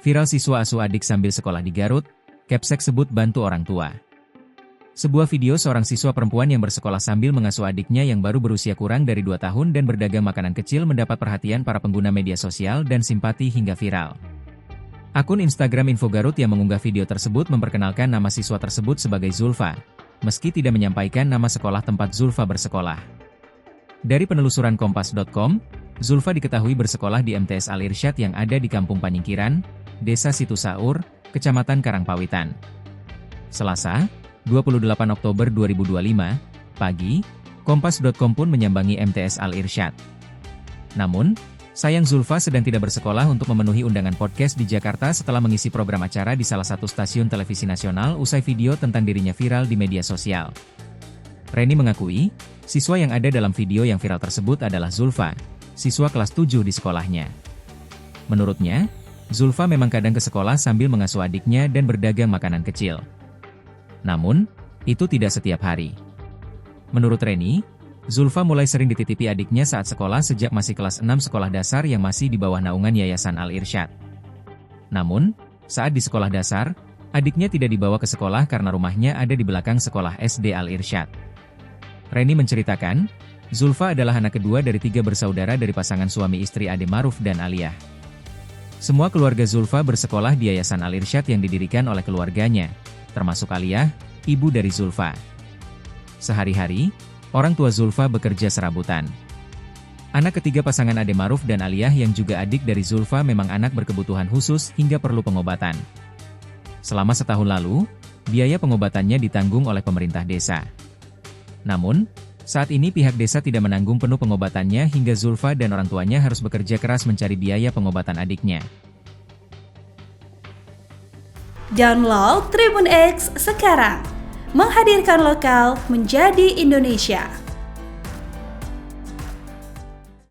Viral siswa asuh adik sambil sekolah di Garut, Capsek sebut bantu orang tua. Sebuah video seorang siswa perempuan yang bersekolah sambil mengasuh adiknya yang baru berusia kurang dari 2 tahun dan berdagang makanan kecil mendapat perhatian para pengguna media sosial dan simpati hingga viral. Akun Instagram Info Garut yang mengunggah video tersebut memperkenalkan nama siswa tersebut sebagai Zulfa, meski tidak menyampaikan nama sekolah tempat Zulfa bersekolah. Dari penelusuran Kompas.com, Zulfa diketahui bersekolah di MTS Al-Irsyad yang ada di Kampung Panyingkiran, Desa Situsaur, Kecamatan Karangpawitan. Selasa, 28 Oktober 2025, pagi, Kompas.com pun menyambangi MTS Al-Irsyad. Namun, sayang Zulfa sedang tidak bersekolah untuk memenuhi undangan podcast di Jakarta setelah mengisi program acara di salah satu stasiun televisi nasional usai video tentang dirinya viral di media sosial. Reni mengakui, siswa yang ada dalam video yang viral tersebut adalah Zulfa, siswa kelas 7 di sekolahnya. Menurutnya, Zulfa memang kadang ke sekolah sambil mengasuh adiknya dan berdagang makanan kecil. Namun, itu tidak setiap hari. Menurut Reni, Zulfa mulai sering dititipi adiknya saat sekolah sejak masih kelas 6 sekolah dasar yang masih di bawah naungan Yayasan Al-Irsyad. Namun, saat di sekolah dasar, adiknya tidak dibawa ke sekolah karena rumahnya ada di belakang sekolah SD Al-Irsyad. Reni menceritakan, Zulfa adalah anak kedua dari 3 bersaudara dari pasangan suami istri Ade Maruf dan Aliyah. Semua keluarga Zulfa bersekolah di Yayasan Al-Irsyad yang didirikan oleh keluarganya, termasuk Aliyah, ibu dari Zulfa. Sehari-hari, orang tua Zulfa bekerja serabutan. Anak ketiga pasangan Ade Maruf dan Aliyah yang juga adik dari Zulfa memang anak berkebutuhan khusus hingga perlu pengobatan. Selama setahun lalu, biaya pengobatannya ditanggung oleh pemerintah desa. Namun, saat ini pihak desa tidak menanggung penuh pengobatannya hingga Zulfa dan orang tuanya harus bekerja keras mencari biaya pengobatan adiknya. Download Tribun X sekarang, menghadirkan lokal menjadi Indonesia.